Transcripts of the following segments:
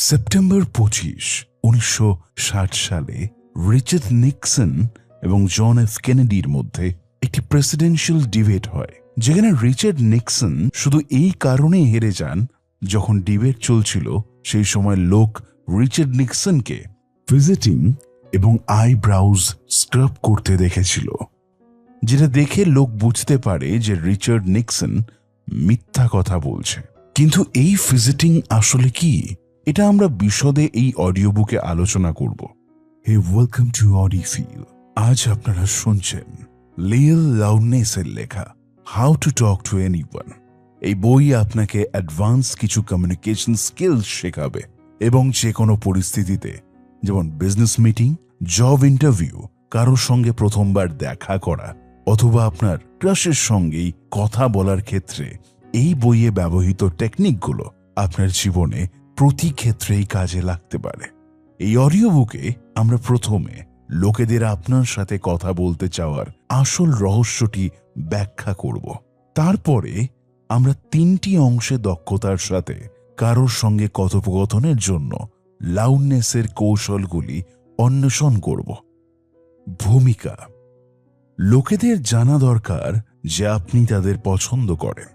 September ২৫, ১৯৬০ সালে Richard Nixon এবং John F কেনেডির মধ্যে একটি প্রেসিডেন্সিয়াল ডিবেট হয়, যেখানে রিচার্ড নিক্সন শুধু এই কারণে হেরে যান, যখন ডিবেট চলছিল সেই সময় লোক রিচার্ড নিক্সনকে ভিজিটিং এবং আইব্রাউজ স্ক্রাব করতে দেখেছিল, যেটা দেখে লোক বুঝতে পারে যে রিচার্ড নিক্সন মিথ্যা কথা বলছে। কিন্তু এই ভিজিটিং আসলে কি, এটা আমরা বিশদে এই অডিও বুকে আলোচনা করব। Hey welcome to Audiophile. আজ আপনারা শুনছেন লিয়েল লাউডনেসের লেখা how to talk to anyone. এই বই আপনাকে অ্যাডভান্স কিছু কমিউনিকেশন স্কিলস শেখাবে এবং যে কোনো পরিস্থিতিতে, যেমন বিজনেস মিটিং, জব ইন্টারভিউ, কারোর সঙ্গে প্রথমবার দেখা করা অথবা আপনার ক্রাশের সঙ্গেই কথা বলার ক্ষেত্রে এই বইয়ে ব্যবহৃত টেকনিকগুলো আপনার জীবনে প্রতি ক্ষেত্রেই কাজে লাগতে পারে। এই অডিও বুকে আমরা প্রথমে লোকেদের আপনার সাথে কথা বলতে চাওয়ার আসল রহস্যটি ব্যাখ্যা করব। তারপরে আমরা ৩টি অংশে দক্ষতার সাথে কারোর সঙ্গে কথোপকথনের জন্য লাউডনেসের কৌশলগুলি অন্বেষণ করব। ভূমিকা। লোকেদের জানা দরকার যে আপনি তাদের পছন্দ করেন।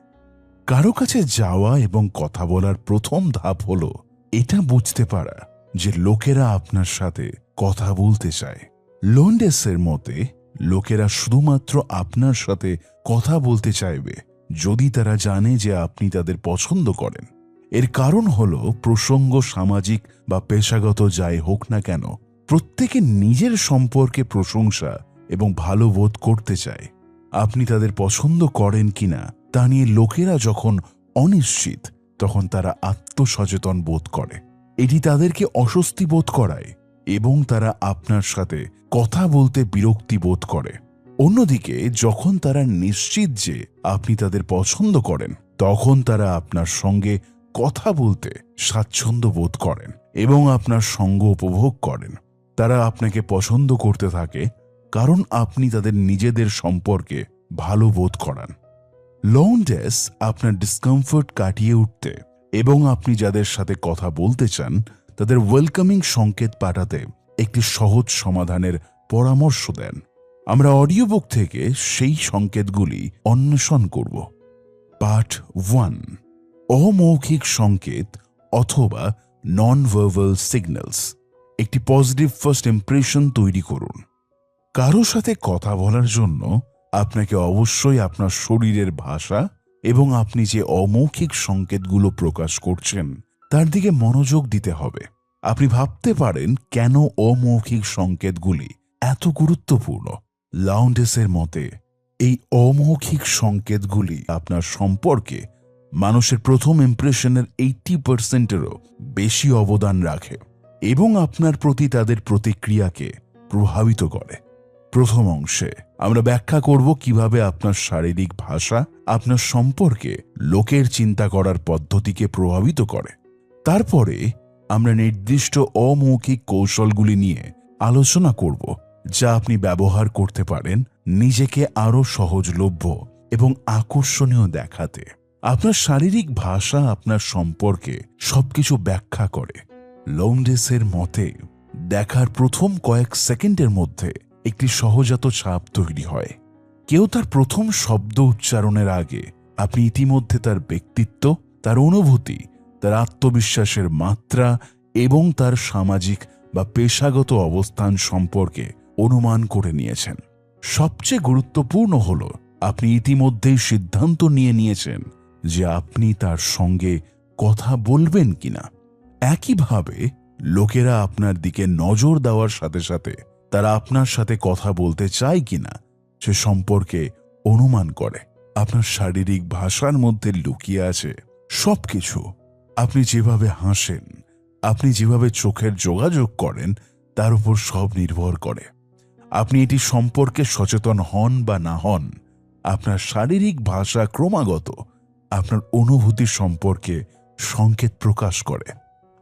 কারো কাছে যাওয়া এবং কথা বলার প্রথম ধাপ হলো এটা বুঝতে পারা যে লোকেরা আপনার সাথে কথা বলতে চায়। লোন্ডেসের মতে লোকেরা শুধুমাত্র আপনার সাথে কথা বলতে চাইবে যদি তারা জানে যে আপনি তাদের পছন্দ করেন। এর কারণ হলো প্রসঙ্গ সামাজিক বা পেশাগত যাই হোক না কেন, প্রত্যেকে নিজের সম্পর্কে প্রশংসা এবং ভালো বোধ করতে চায়। আপনি তাদের পছন্দ করেন কিনা তা নিয়ে লোকেরা যখন অনিশ্চিত, তখন তারা আত্মসচেতন বোধ করে। এটি তাদেরকে অস্বস্তি বোধ করায় এবং তারা আপনার সাথে কথা বলতে বিরক্তি বোধ করে। অন্যদিকে যখন তারা নিশ্চিত যে আপনি তাদের পছন্দ করেন, তখন তারা আপনার সঙ্গে কথা বলতে স্বাচ্ছন্দ্য বোধ করেন এবং আপনার সঙ্গ উপভোগ করেন। তারা আপনাকে পছন্দ করতে থাকে কারণ আপনি তাদের নিজেদের সম্পর্কে ভালো বোধ করান। লোনডেস আপনার ডিসকমফোর্ট কাটিয়ে উঠতে এবং আপনি যাদের সাথে কথা বলতে চান তাদের ওয়েলকামিং সংকেত পাঠাতে একটি সহজ সমাধানের পরামর্শ দেন। আমরা অডিও বুক থেকে সেই সংকেতগুলি অন্বেষণ করব। পার্ট 1, অমৌখিক সংকেত অথবা নন ভার্বাল সিগন্যালস। একটি পজিটিভ ফার্স্ট ইমপ্রেশন তৈরি করুন। কারো সাথে কথা বলার জন্য আপনাকে অবশ্যই আপনার শরীরের ভাষা এবং আপনি যে অমৌখিক সংকেতগুলো প্রকাশ করছেন তার দিকে মনোযোগ দিতে হবে। আপনি ভাবতে পারেন কেন অমৌখিক সংকেতগুলি এত গুরুত্বপূর্ণ। লাউন্ডেসের মতে এই অমৌখিক সংকেতগুলি আপনার সম্পর্কে মানুষের প্রথম ইমপ্রেশনের 80%-এরও বেশি অবদান রাখে এবং আপনার প্রতি তাদের প্রতিক্রিয়াকে প্রভাবিত করে। প্রথম অংশে আমরা ব্যাখ্যা করব কিভাবে আপনার শারীরিক ভাষা আপনার সম্পর্কে লোকের চিন্তা করার পদ্ধতিকে প্রভাবিত করে। তারপরে আমরা নির্দিষ্ট অমৌখিক কৌশলগুলি নিয়ে আলোচনা করব যা আপনি ব্যবহার করতে পারেন নিজেকে আরও সহজলভ্য এবং আকর্ষণীয় দেখাতে। আপনার শারীরিক ভাষা আপনার সম্পর্কে সবকিছু ব্যাখ্যা করে। লোনডেসের মতে দেখার প্রথম কয়েক সেকেন্ডের মধ্যে একটি সহজাত ছাপ তৈরি হয়। কেউ তার প্রথম শব্দ উচ্চারণের আগে আপনি ইতিমধ্যে তার ব্যক্তিত্ব, তার অনুভূতি, তার আত্মবিশ্বাসের মাত্রা এবং তার সামাজিক বা পেশাগত অবস্থান সম্পর্কে অনুমান করে নিয়েছেন। সবচেয়ে গুরুত্বপূর্ণ হল আপনি ইতিমধ্যেই সিদ্ধান্ত নিয়েছেন যে আপনি তার সঙ্গে কথা বলবেন কিনা। একইভাবে লোকেরা আপনার দিকে নজর দেওয়ার সাথে সাথে তারা আপনার সাথে কথা বলতে চায় কিনা সে সম্পর্কে অনুমান করে। আপনার শারীরিক ভাষার মধ্যে লুকিয়ে আছে সবকিছু। আপনি যেভাবে হাসেন, আপনি যেভাবে চোখের যোগাযোগ করেন তার উপর সব নির্ভর করে। আপনি এটি সম্পর্কে সচেতন হন বা না হন, আপনার শারীরিক ভাষা ক্রমাগত আপনার অনুভূতি সম্পর্কে সংকেত প্রকাশ করে।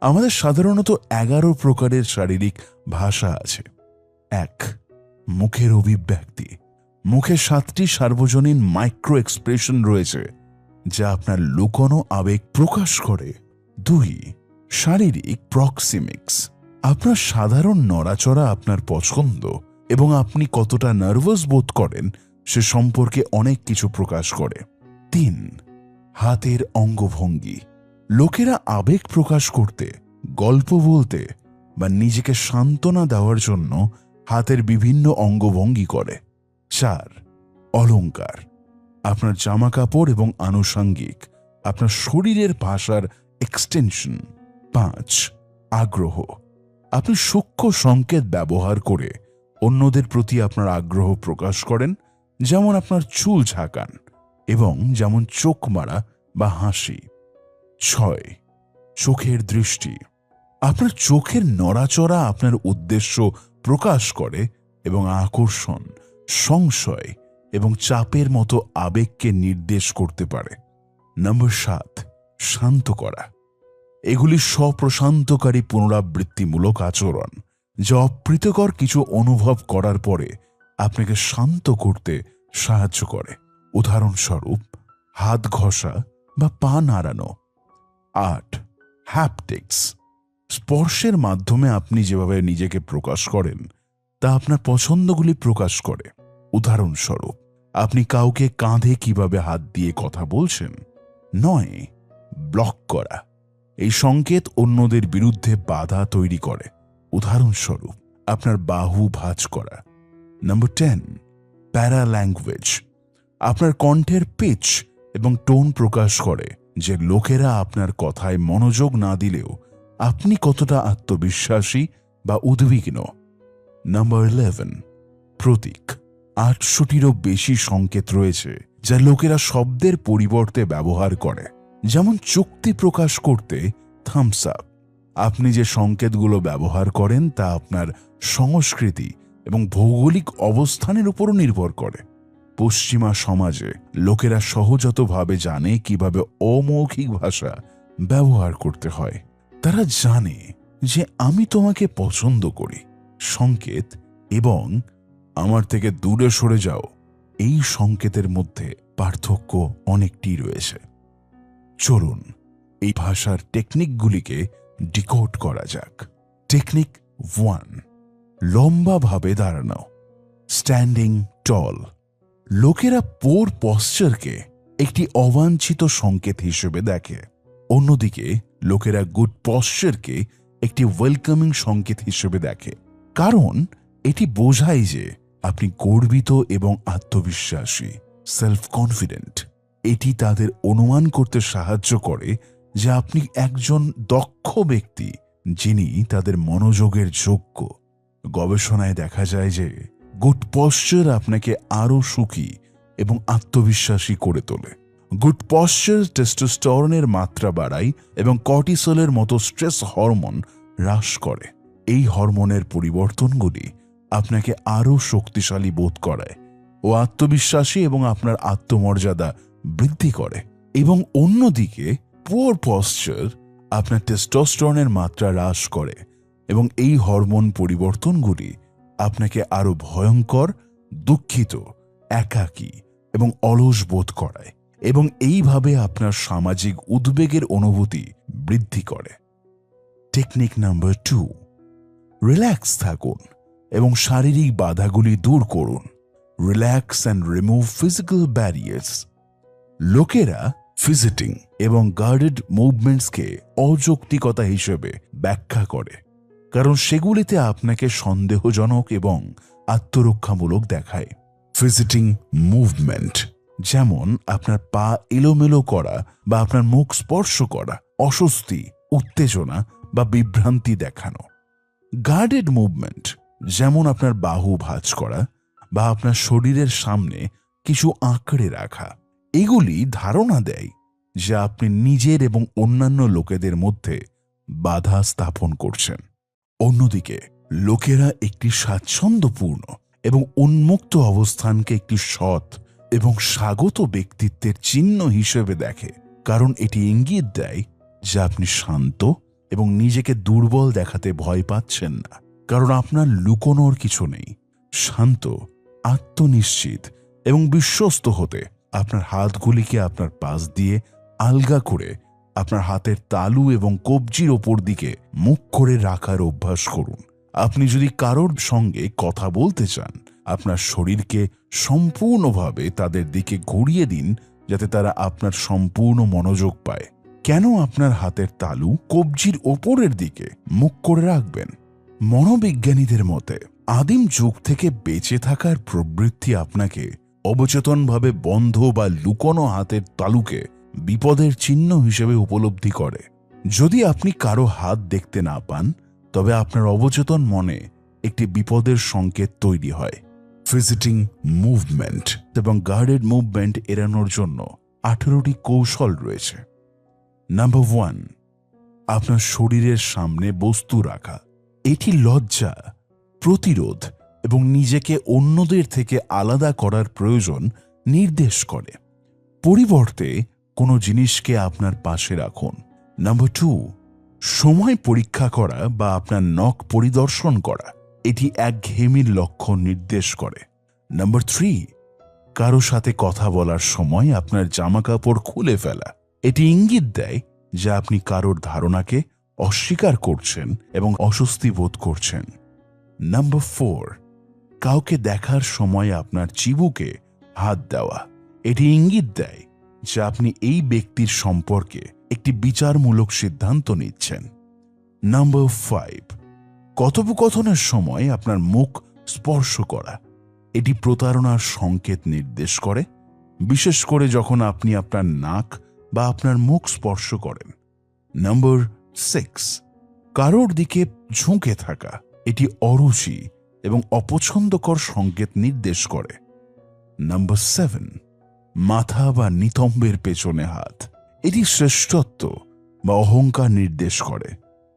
আমাদের সাধারণত 11 প্রকারের শারীরিক ভাষা আছে। 1, মুখের অভিব্যক্তি। মুখে 7টি সার্বজনীন মাইক্রো এক্সপ্রেশন রয়েছে যা আপনার লুকোনো আবেগ প্রকাশ করে। 2, শারীরিক প্রক্সিমিক্স, আপনার সাধারণ নড়াচড়া আপনার পছন্দ এবং আপনি কতটা নার্ভাস বোধ করেন সে সম্পর্কে অনেক কিছু প্রকাশ করে। 3. হাতের অঙ্গভঙ্গি, লোকেরা আবেগ প্রকাশ করতে, গল্প বলতে বা নিজেকে সান্ত্বনা দেওয়ার জন্য হাতের বিভিন্ন অঙ্গভঙ্গি করে। 4. অলংকার, আপনার জামাকাপড় এবং আনুষঙ্গিক আপনার শরীরের ভাষার এক্সটেনশন। 5. আগ্রহ, আপনি সূক্ষ্ম সংকেত ব্যবহার করে অন্যদের প্রতি আপনার আগ্রহ প্রকাশ করেন, যেমন আপনার চুল ঝাঁকান এবং যেমন চোখ মারা বা হাসি। 6. চোখের দৃষ্টি, আপনার চোখের নড়াচড়া আপনার উদ্দেশ্য প্রকাশ করে এবং আকর্ষণ, সংশয় এবং চাপের মতো আবেগকে নির্দেশ করতে পারে। নম্বর 7. শান্ত করা, এগুলি স্বপ্রশান্তকারী পুনরাবৃত্তিমূলক আচরণ যা অপ্রীতিকর কিছু অনুভব করার পরে আপনাকে শান্ত করতে সাহায্য করে। উদাহরণস্বরূপ হাত ঘষা বা পা নাড়ানো। 8. হ্যাপটিক্স, স্পর্শের মাধ্যমে আপনি যেভাবে নিজেকে প্রকাশ করেন তা আপনার পছন্দগুলি প্রকাশ করে। উদাহরণস্বরূপ আপনি কাউকে কাঁধে কিভাবে হাত দিয়ে কথা বলছেন। 9. ব্লক করা, এই সংকেত অন্যদের বিরুদ্ধে বাধা তৈরি করে। উদাহরণস্বরূপ আপনার বাহু ভাঁজ করা। নম্বর 10. প্যারাল্যাঙ্গুয়েজ, আপনার কণ্ঠের পিচ এবং টোন প্রকাশ করে যে লোকেরা আপনার কথায় মনোযোগ না দিলেও আপনি কতটা আত্মবিশ্বাসী বা উদ্বিগ্ন। নম্বর 11. প্রতীক, 800টিরও বেশি সংকেত রয়েছে যা লোকেরা শব্দের পরিবর্তে ব্যবহার করে, যেমন চুক্তি প্রকাশ করতে থামস আপ। আপনি যে সংকেতগুলো ব্যবহার করেন তা আপনার সংস্কৃতি এবং ভৌগোলিক অবস্থানের উপরও নির্ভর করে। পশ্চিমা সমাজে লোকেরা সহজাতভাবে জানে কিভাবে অমৌখিক ভাষা ব্যবহার করতে হয়। তারা জানে যে আমি তোমাকে পছন্দ করি সংকেত এবং আমার থেকে দূরে সরে যাও এই সংকেতের মধ্যে পার্থক্য অনেকটি রয়েছে। চলুন এই ভাষার টেকনিকগুলিকে ডিকোড করা যাক। টেকনিক 1. লম্বাভাবে দাঁড়ানো, স্ট্যান্ডিং টল, লোকেরা পোর পশ্চারকে একটি অবাঞ্ছিত সংকেত হিসেবে দেখে, অন্যদিকে লোকেরা গুড পশ্চারকে একটি ওয়েলকামিং সংকেত হিসেবে দেখে, কারণ এটি বোঝায় যে আপনি গর্বিত এবং আত্মবিশ্বাসী, সেলফ কনফিডেন্ট। এটি তাদের অনুমান করতে সাহায্য করে যে আপনি একজন দক্ষ ব্যক্তি যিনি তাদের মনোযোগের যোগ্য। গবেষণায় দেখা যায় যে গুড পশ্চার আপনাকে আরও সুখী এবং আত্মবিশ্বাসী করে তোলে। গুড পশ্চার টেস্টোস্টেরনের মাত্রা বাড়ায় এবং কর্টিসলের মতো স্ট্রেস হরমোন হ্রাস করে। এই হরমোনের পরিবর্তনগুলি আপনাকে আরও শক্তিশালী বোধ করায় ও আত্মবিশ্বাসী এবং আপনার আত্মমর্যাদা বৃদ্ধি করে। এবং অন্যদিকে পুয়ার পশ্চার আপনার টেস্টোস্টেরনের মাত্রা হ্রাস করে এবং এই হরমোন পরিবর্তনগুলি আপনাকে আরও ভয়ঙ্কর, দুঃখিত, একাকী এবং অলস বোধ করায় এবং এইভাবে আপনার সামাজিক উদ্বেগের অনুভূতি বৃদ্ধি করে। Technique number 2. রিল্যাক্স থাকুন এবং শারীরিক বাধাগুলি দূর করুন। Relax and remove physical barriers, লোকেরা ফিজিটিং এবং গার্ডেড মুভমেন্টসকে অযৌক্তিকতা হিসেবে ব্যাখ্যা করে, কারণ সেগুলিতে আপনাকে সন্দেহজনক এবং আত্মরক্ষামূলক দেখায়। ফিজিটিং মুভমেন্ট যেমন আপনার পা এলোমেলো করা বা আপনার মুখ স্পর্শ করা অস্বস্তি, উত্তেজনা বা বিভ্রান্তি দেখানো। গার্ডেড মুভমেন্ট যেমন আপনার বাহু ভাঁজ করা বা আপনার শরীরের সামনে কিছু আঁকড়ে রাখা, এগুলি ধারণা দেয় যে আপনি নিজের এবং অন্যান্য লোকেদের মধ্যে বাধা স্থাপন করছেন। অন্যদিকে লোকেরা একটি স্বাচ্ছন্দ্যপূর্ণ এবং উন্মুক্ত অবস্থানকে একটি সৎ এবং স্বাগত ব্যক্তিত্বের চিহ্ন হিসেবে দেখে, কারণ এটি ইঙ্গিত দেয় যে আপনি শান্ত এবং নিজেকে দুর্বল দেখাতে ভয় পাচ্ছেন না, কারণ আপনার লুকোনোর কিছু নেই। শান্ত, আত্মনিশ্চিত এবং বিশ্বস্ত হতে আপনার হাতগুলিকে আপনার পাশ দিয়ে আলগা করে আপনার হাতের তালু এবং কবজির ওপর দিকে মুখ করে রাখার অভ্যাস করুন। আপনি যদি কারোর সঙ্গে কথা বলতে চান, আপনার শরীরকে সম্পূর্ণভাবে তাদের দিকে ঘুরিয়ে দিন, যাতে তারা আপনার সম্পূর্ণ মনোযোগ পায়। কেন আপনার হাতের তালু কবজির ওপরের দিকে মুখ করে রাখবেন? মনোবিজ্ঞানীদের মতে আদিম যুগ থেকে বেঁচে থাকার প্রবৃত্তি আপনাকে অবচেতনভাবে বন্ধ বা লুকোনো হাতের তালুকে বিপদের চিহ্ন হিসেবে উপলব্ধি করে। যদি আপনি কারো হাত দেখতে না পান, তবে আপনার অবচেতন মনে একটি বিপদের সংকেত তৈরি হয়। ফিজিটিং মুভমেন্ট এবং গার্ডেড মুভমেন্ট এড়ানোর জন্য 18টি কৌশল রয়েছে। নাম্বার 1, আপনার শরীরের সামনে বস্তু রাখা। এটি লজ্জা, প্রতিরোধ এবং নিজেকে অন্যদের থেকে আলাদা করার প্রয়োজন নির্দেশ করে। পরিবর্তে কোনো জিনিসকে আপনার পাশে রাখুন। নাম্বার 2, সময় পরীক্ষা করা বা আপনার নখ পরিদর্শন করা। এটি একঘেয়েমির লক্ষণ নির্দেশ করে। নাম্বার 3, কারো সাথে কথা বলার সময় আপনার জামাকাপড় খুলে ফেলা। এটি ইঙ্গিত দেয় যে আপনি কারোর ধারণাকে অস্বীকার করছেন এবং অস্বস্তি বোধ করছেন। নাম্বার 4, কাউকে দেখার সময় আপনার চিবুকে হাত দেওয়া। এটি ইঙ্গিত দেয় যে আপনি এই ব্যক্তির সম্পর্কে একটি বিচারমূলক সিদ্ধান্ত নিচ্ছেন। নাম্বার 5, কথোপকথনের সময় আপনার মুখ স্পর্শ করা। এটি প্রতারণার সংকেত নির্দেশ করে, বিশেষ করে যখন আপনি আপনার নাক বা আপনার মুখ স্পর্শ করেন। নাম্বার 6, কারোর দিকে ঝুঁকে থাকা। এটি অরুচি এবং অপছন্দকর সংকেত নির্দেশ করে। নাম্বার 7, মাথা বা নিতম্বের পেছনে হাত। এটি শ্রেষ্ঠত্ব বা অহংকার নির্দেশ করে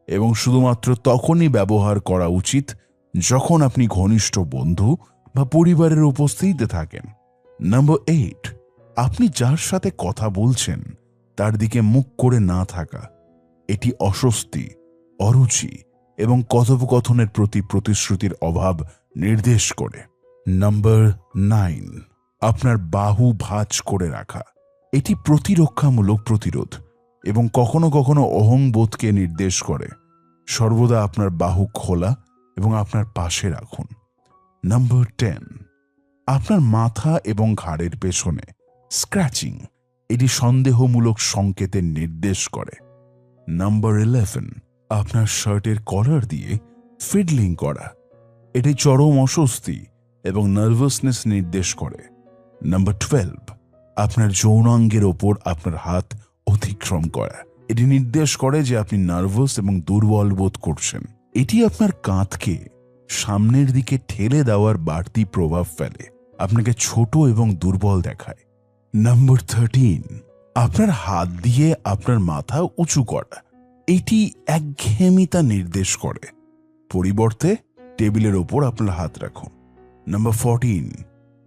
এবং শুধুমাত্র তখনই ব্যবহার করা উচিত যখন আপনি ঘনিষ্ঠ বন্ধু বা পরিবারের উপস্থিতিতে থাকেন। নাম্বার 8, আপনি যার সাথে কথা বলছেন তার দিকে মুখ করে না থাকা। এটি অস্বস্তি, অরুচি এবং কথোপকথনের প্রতি প্রতিশ্রুতির অভাব নির্দেশ করে। নাম্বার 9, আপনার বাহু ভাঁজ করে রাখা। এটি প্রতিরক্ষামূলক প্রতিরোধ এবং কখনো কখনো অহংবোধকে নির্দেশ করে। সর্বদা আপনার বাহু খোলা এবং আপনার পাশে রাখুন। নাম্বার 10, আপনার মাথা এবং ঘাড়ের পেছনে স্ক্র্যাচিং। এটি সন্দেহমূলক সংকেতের নির্দেশ করে। নাম্বার 11, আপনার শার্টের কলার দিয়ে ফিডলিং করা। এটি চরম অস্বস্তি এবং নার্ভাসনেস নির্দেশ করে। নাম্বার 12, আপনার যৌনাঙ্গের ওপর আপনার হাত অতিক্রম করা। এটি নির্দেশ করে যে আপনি নার্ভাস এবং দুর্বল বোধ করছেন। এটি আপনার কাঁধকে সামনের দিকে ঠেলে দেওয়ার বাড়তি প্রভাব ফেলে, আপনাকে ছোট এবং দুর্বল দেখায়। নাম্বার 13, আপনার হাত দিয়ে আপনার মাথা উঁচু করা। এটি একঘেয়েমিতা নির্দেশ করে, পরিবর্তে টেবিলের ওপর আপনার হাত রাখুন। নাম্বার 14,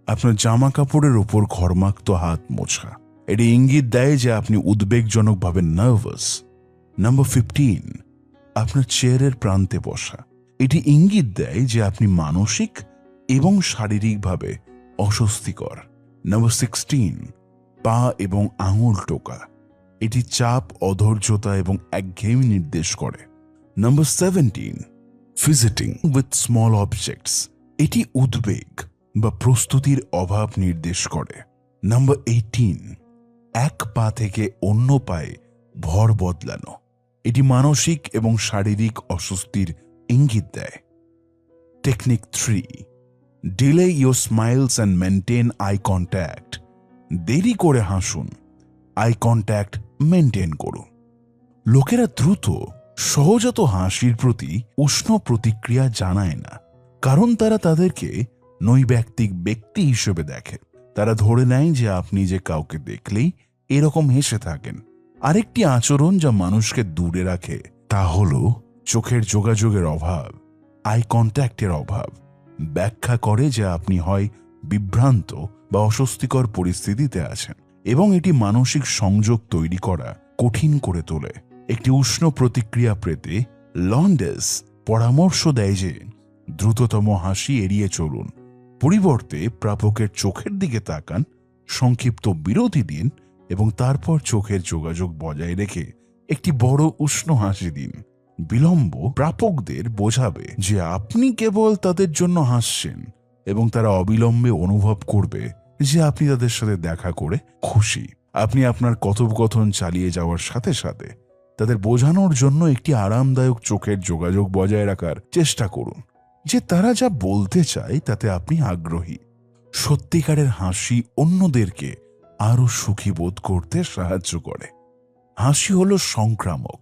আপনার জামা কাপড়ের ওপর ঘর্মাক্ত হাত মোছা। এটি ইঙ্গিত দেয় যে আপনি উদ্বেগজনকভাবে নার্ভাস। নাম্বার 15, আপনার চেয়ারের প্রান্তে বসা। এটি ইঙ্গিত দেয় যে আপনি মানসিক এবং শারীরিকভাবে অস্বস্তিকর। নাম্বার 16, পা এবং আঙুল টোকা। এটি চাপ, অধৈর্যতা এবং একঘেয়েমি নির্দেশ করে। Number 17, fidgeting with small objects. এটি উদ্বেগ বা প্রস্তুতির অভাব নির্দেশ করে। নাম্বার 18, এক পা থেকে অন্য পায়ে ভর বদলানো। এটি মানসিক এবং শারীরিক অস্বস্তির ইঙ্গিত দেয়। Technique 3, delay your smiles and maintain eye contact. দেরি করে হাসুন, আই কন্ট্যাক্ট মেনটেন করুন। লোকেরা দ্রুত সহজাত হাসির প্রতি উষ্ণ প্রতিক্রিয়া জানায় না, কারণ তারা তাদেরকে নৈব্যক্তিক ব্যক্তি হিসেবে দেখে। তারা ধরে নেয় যে আপনি যে কাউকে দেখলেই এরকম হেসে থাকেন। আরেকটি আচরণ যা মানুষকে দূরে রাখে তা হল চোখের যোগাযোগের অভাব। আই কন্ট্যাক্টের অভাব ব্যাখ্যা করে যে আপনি হয় বিভ্রান্ত বা অস্বস্তিকর পরিস্থিতিতে আছেন, এবং এটি মানসিক সংযোগ তৈরি করা কঠিন করে তোলে। একটি উষ্ণ প্রতিক্রিয়া পেতে লন্ডেস পরামর্শ দেয় যে দ্রুততম হাসি এড়িয়ে চলুন, পরিবর্তে প্রাপকের চোখের দিকে তাকান, সংক্ষিপ্ত বিরতি দিন এবং তারপর চোখের যোগাযোগ বজায় রেখে একটি বড় উষ্ণ হাসি দিন। বিলম্ব প্রাপকদের বোঝাবে যে আপনি কেবল তাদের জন্য হাসছেন এবং তারা অবিলম্বে অনুভব করবে যে আপনি তাদের সাথে দেখা করে খুশি। আপনি আপনার কথোপকথন চালিয়ে যাওয়ার সাথে সাথে তাদের বোঝানোর জন্য একটি আরামদায়ক চোখের যোগাযোগ বজায় রাখার চেষ্টা করুন যে তারা যা বলতে চায় তাতে আপনি আগ্রহী। সত্যিকারের হাসি অন্যদেরকে আরো সুখী বোধ করতে সাহায্য করে। হাসি হলো সংক্রামক।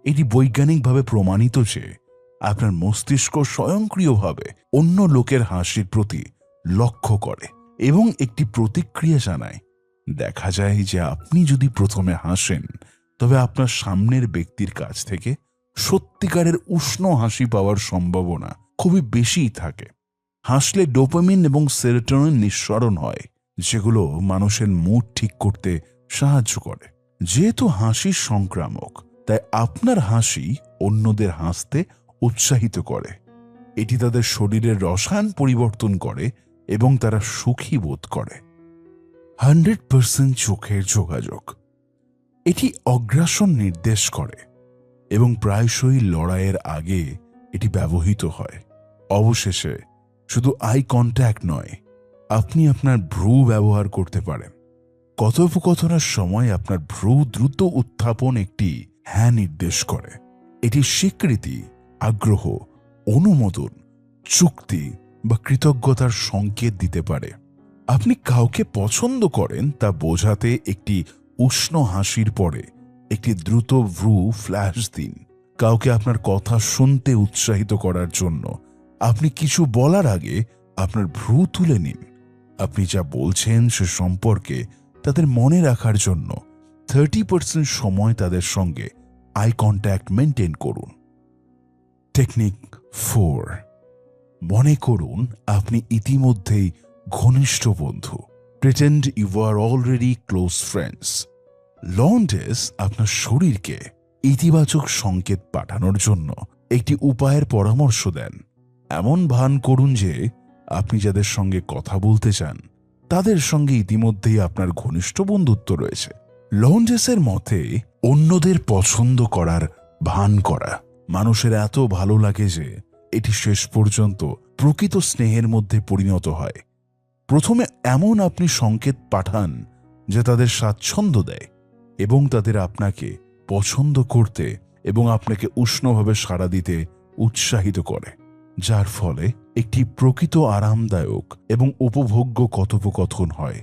এটি বৈজ্ঞানিকভাবে প্রমাণিত যে আপনার মস্তিষ্ক স্বয়ংক্রিয়ভাবে অন্য লোকের হাসির প্রতি লক্ষ্য করে এবং একটি প্রতিক্রিয়া জানায়। দেখা যায় যে আপনি যদি প্রথমে হাসেন তবে আপনার সামনের ব্যক্তির কাছ থেকে সত্যিকারের উষ্ণ হাসি পাওয়ার সম্ভাবনা খুবই বেশিই থাকে। হাসলে ডোপামিন এবং সেরোটোনিন নিঃসরণ হয়, যেগুলো মানুষের মুড ঠিক করতে সাহায্য করে। যেহেতু হাসি সংক্রামক, তাই আপনার হাসি অন্যদের হাসতে উৎসাহিত করে। এটি তাদের শরীরের রসায়ন পরিবর্তন করে এবং তারা সুখী বোধ করে। 100% চোখের যোগাযোগ। এটি অগ্রাসন নির্দেশ করে এবং প্রায়শই লড়াইয়ের আগে এটি ব্যবহৃত হয়। অবশেষে শুধু আই কন্ট্যাক্ট নয়, আপনি আপনার ভ্রু ব্যবহার করতে পারেন। কথোপকথনের সময় আপনার ভ্রু দ্রুত উত্থাপন একটি হ্যাঁ নির্দেশ করে। এটি স্বীকৃতি, আগ্রহ, অনুমোদন, চুক্তি বা কৃতজ্ঞতার সংকেত দিতে পারে। আপনি কাউকে পছন্দ করেন তা বোঝাতে একটি উষ্ণ হাসির পরে একটি দ্রুত ভ্রু ফ্ল্যাশ দিন। কাউকে আপনার কথা শুনতে উৎসাহিত করার জন্য আপনি কিছু বলার আগে আপনার ভ্রু তুলে নিন। আপনি যা বলছেন সে সম্পর্কে তাদের মনে রাখার জন্য 30% সময় তাদের সঙ্গে আই কন্ট্যাক্ট মেনটেন করুন। টেকনিক 4। মনে করুন আপনি ইতিমধ্যেই ঘনিষ্ঠ বন্ধু। Pretend you are already close friends. Lowndes আপনার শরীরকে ইতিবাচক সংকেত পাঠানোর জন্য একটি উপায়ের পরামর্শ দেন। এমন ভান করুন যে আপনি যাদের সঙ্গে কথা বলতে চান তাদের সঙ্গে ইতিমধ্যেই আপনার ঘনিষ্ঠ বন্ধুত্ব রয়েছে। লন্ডেসের মতে অন্যদের পছন্দ করার ভান করা মানুষের এত ভালো লাগে যে এটি শেষ পর্যন্ত প্রকৃত স্নেহের মধ্যে পরিণত হয়। প্রথমে এমন আপনি সংকেত পাঠান যে তাদের স্বাচ্ছন্দ্য দেয় এবং তাদের আপনাকে পছন্দ করতে এবং আপনাকে উষ্ণভাবে সাড়া দিতে উৎসাহিত করে, যার ফলে একটি প্রকৃত আরামদায়ক এবং উপভোগ্য কথোপকথন হয়।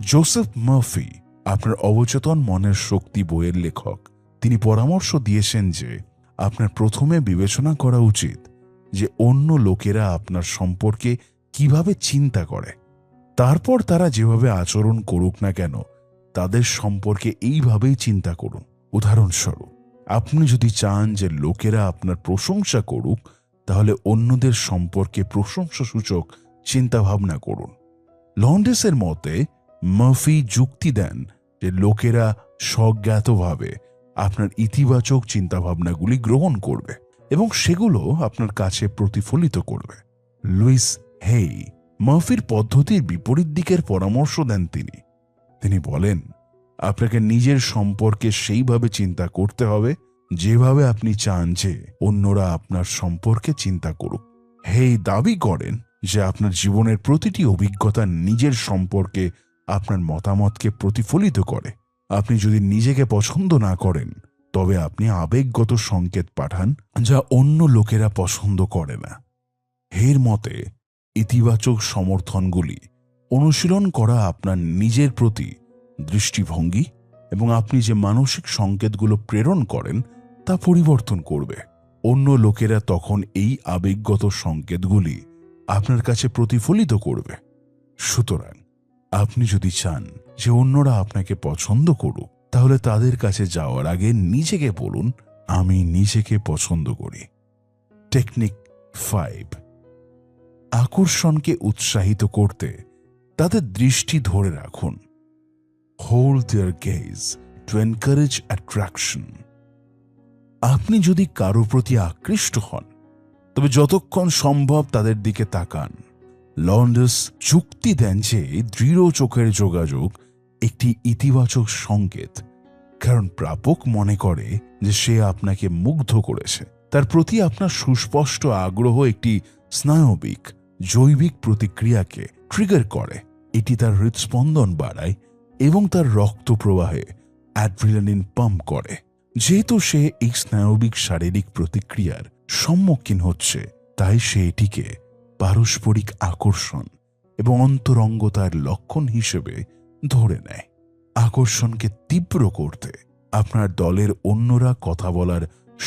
জোসেফ মার্ফি, আপনার অবচেতন মনের শক্তি বইয়ের লেখক, তিনি পরামর্শ দিয়েছেন যে আপনার প্রথমে বিবেচনা করা উচিত যে অন্য লোকেরা আপনার সম্পর্কে কিভাবে চিন্তা করে। তারপর তারা যেভাবে আচরণ করুক না কেন তাদের সম্পর্কে এইভাবেই চিন্তা করুন। উদাহরণস্বরূপ, আপনি যদি চান যে লোকেরা আপনার প্রশংসা করুক তাহলে অন্যদের সম্পর্কে প্রশংসাসূচক চিন্তাভাবনা করুন। লন্ডেসের মতে মার্ফি যুক্তি দেন যে লোকেরা স্বজ্ঞাতভাবে আপনার ইতিবাচক চিন্তাভাবনাগুলি গ্রহণ করবে এবং সেগুলো আপনার কাছে প্রতিফলিত করবে। লুইস হেই মার্ফির পদ্ধতির বিপরীত দিকের পরামর্শ দেন। তিনি বলেন, আপনাকে নিজের সম্পর্কে সেইভাবে চিন্তা করতে হবে যেভাবে আপনি চান যে অন্যরা আপনার সম্পর্কে চিন্তা করুক। হেই দাবি করেন যে আপনার জীবনের প্রতিটি অভিজ্ঞতা নিজের সম্পর্কে আপনার মতামতকে প্রতিফলিত করে। আপনি যদি নিজেকে পছন্দ না করেন তবে আপনি আবেগগত সংকেত পাঠান যা অন্য লোকেরা পছন্দ করে না। হের মতে ইতিবাচক সমর্থনগুলি অনুশীলন করা আপনার নিজের প্রতি দৃষ্টিভঙ্গি এবং আপনি যে মানসিক সংকেতগুলো প্রেরণ করেন তা পরিবর্তন করবে। অন্য লোকেরা তখন এই আবেগগত সংকেতগুলি আপনার কাছে প্রতিফলিত করবে। সুতরাং আপনি যদি চান যে অন্যরা আপনাকে পছন্দ করুক তাহলে তাদের কাছে যাওয়ার আগে নিজেকে বলুন, আমি নিজেকে পছন্দ করি। টেকনিক 5। আকর্ষণকে উৎসাহিত করতে তাদের দৃষ্টি ধরে রাখুন। Hold their gaze to encourage attraction. আপনি যদি কারো প্রতি আকৃষ্ট হন তবে যতক্ষণ সম্ভব তাদের দিকে তাকান। লন্ডেস যুক্তি দেন যে দৃঢ় চোখের যোগাযোগ একটি ইতিবাচক সংকেত কারণ প্রাপক মনে করে যে সে আপনাকে মুগ্ধ করেছে। তার প্রতি আপনার সুস্পষ্ট আগ্রহ একটি স্নায়বিক জৈবিক প্রতিক্রিয়াকে ট্রিগার করে। এটি তার হৃদস্পন্দন বাড়ায় এবং তার রক্ত প্রবাহে অ্যাড্রিনালিন পাম্প করে। যেহেতু সে এই স্নায়বিক শারীরিক প্রতিক্রিয়ার সম্মুখীন হচ্ছে, তাই সে এটিকে পারস্পরিক আকর্ষণ এবং অন্তরঙ্গতার লক্ষণ হিসেবে ধরে নেয়। আকর্ষণকে তীব্র করতে আপনার দলের অন্যরা কথা বলার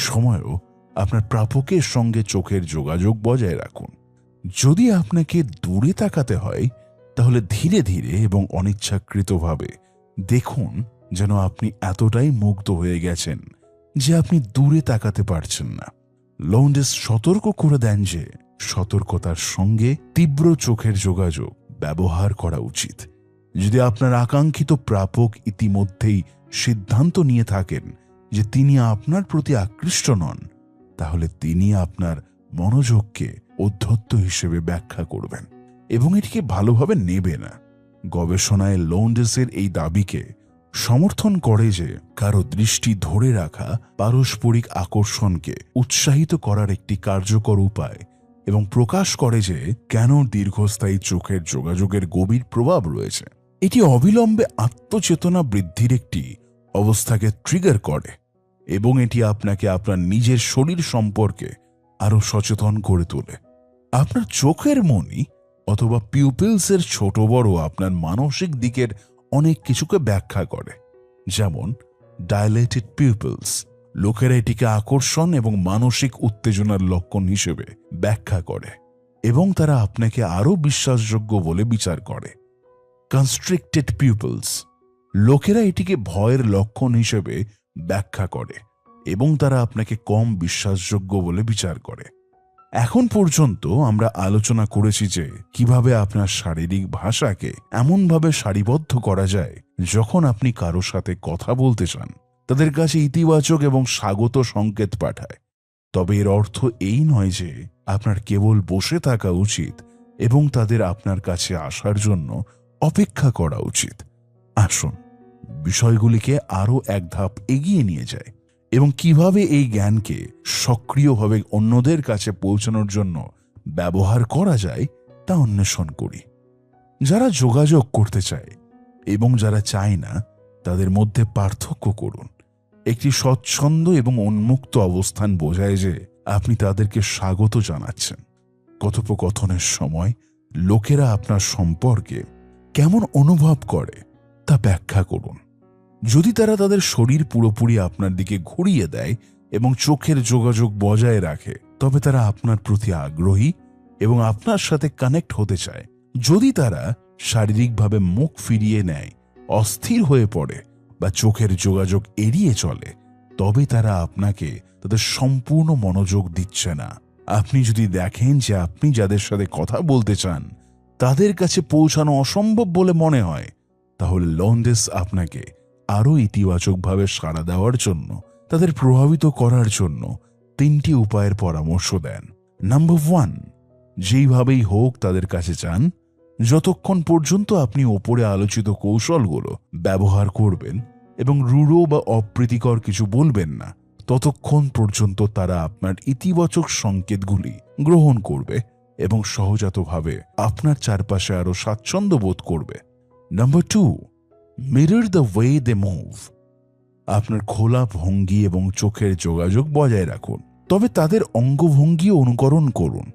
সময়ও আপনার প্রাপকের সঙ্গে চোখের যোগাযোগ বজায় রাখুন। যদি আপনাকে দূরে তাকাতে হয়, তাহলে ধীরে ধীরে এবং অনিচ্ছাকৃতভাবে দেখুন যেন আপনি এতটাই মুগ্ধ হয়ে গেছেন যে আপনি দূরে তাকাতে পারছেন না। লন্ডেস সতর্ক করে দেন যে সতর্কতার সঙ্গে তীব্র চোখের যোগাযোগ ব্যবহার করা উচিত। যদি আপনার আকাঙ্ক্ষিত প্রাপক ইতিমধ্যেই সিদ্ধান্ত নিয়ে থাকেন যে তিনি আপনার প্রতি আকৃষ্ট নন, তাহলে তিনি আপনার মনোযোগকে ঔদ্ধত্য হিসেবে ব্যাখ্যা করবেন এবং এটিকে ভালোভাবে নেবে না। গবেষণায় লন্ডেসের এই দাবিকে সমর্থন করে যে কারো দৃষ্টি ধরে রাখা পারস্পরিক আকর্ষণকে উৎসাহিত করার একটি কার্যকর উপায় এবং প্রকাশ করে যে কেন দীর্ঘস্থায়ী চোখের যোগাযোগের গভীর প্রভাব রয়েছে। এটি অবিলম্বে আত্মচেতনা বৃদ্ধির একটি অবস্থাকে ট্রিগার করে এবং এটি আপনাকে আপনার নিজের শরীর সম্পর্কে আরও সচেতন করে তোলে। আপনার চোখের মনি অথবা পিউপিলসের ছোট বড় আপনার মানসিক দিকের অনেক কিছুকে ব্যাখ্যা করে, যেমন ডাইলেটেড পিউপিলস। লোকেরা এটিকে আকর্ষণ এবং মানসিক উত্তেজনার লক্ষণ হিসেবে ব্যাখ্যা করে এবং তারা আপনাকে আরও বিশ্বাসযোগ্য বলে বিচার করে। Constricted pupils. লোকেরা এটিকে ভয়ের লক্ষণ হিসেবে ব্যাখ্যা করে এবং তারা আপনাকে কম বিশ্বাসযোগ্য বলে বিচার করে। এখন পর্যন্ত আমরা আলোচনা করেছি যে কিভাবে আপনার শারীরিক ভাষাকে এমনভাবে সারিবদ্ধ করা যায় যখন আপনি কারো সাথে কথা বলতে চান তাদের কাছে ইতিবাচক এবং স্বাগত সংকেত পাঠায়। তবে এর অর্থ এই নয় যে আপনার কেবল বসে থাকা উচিত এবং তাদের আপনার কাছে আসার জন্য অপেক্ষা করা উচিত। আসুন বিষয়গুলিকে আরও এক ধাপ এগিয়ে নিয়ে যায় এবং কিভাবে এই জ্ঞানকে সক্রিয়ভাবে অন্যদের কাছে পৌঁছানোর জন্য ব্যবহার করা যায় তা অন্বেষণ করি। যারা যোগাযোগ করতে চায় এবং যারা চায় না, তাদের মধ্যে পার্থক্য করুন। একটি স্বচ্ছন্দ এবং উন্মুক্ত অবস্থান বোঝায় যে আপনি তাদেরকে স্বাগত জানাচ্ছেন। কথোপকথনের সময় লোকেরা আপনার সম্পর্কে কেমন অনুভব করে তা ব্যাখ্যা করুন। যদি তারা তাদের শরীর পুরোপুরি আপনার দিকে ঘুরিয়ে দেয় এবং চোখের যোগাযোগ বজায় রাখে, তবে তারা আপনার প্রতি আগ্রহী এবং আপনার সাথে কানেক্ট হতে চায়। যদি তারা শারীরিকভাবে মুখ ফিরিয়ে নেয়, অস্থির হয়ে পড়ে বা চোখের যোগাযোগ এড়িয়ে চলে, তবে তারা আপনাকে তাদের সম্পূর্ণ মনোযোগ দিচ্ছে না। আপনি যদি দেখেন যে আপনি যাদের সাথে কথা বলতে চান তাদের কাছে পৌঁছানো অসম্ভব বলে মনে হয়, তাহলে লন্ডেস আপনাকে আরও ইতিবাচকভাবে সাড়া দেওয়ার জন্য, তাদের প্রভাবিত করার জন্য 3টি উপায়ের পরামর্শ দেন। নাম্বার 1, যেইভাবেই হোক তাদের কাছে চান। যতক্ষণ পর্যন্ত আপনি ওপরে আলোচিত কৌশলগুলো ব্যবহার করবেন এবং রূঢ় বা অপ্রীতিকর কিছু বলবেন না, ততক্ষণ পর্যন্ত তারা আপনার ইতিবাচক সংকেতগুলি গ্রহণ করবে এবং সহজাতভাবে আপনার চারপাশে আরও স্বাচ্ছন্দ্য বোধ করবে। Number 2, mirror the way they move. আপনার খোলা ভঙ্গি এবং চোখের যোগাযোগ বজায় রাখুন, তবে তাদের অঙ্গভঙ্গিও অনুকরণ করুন।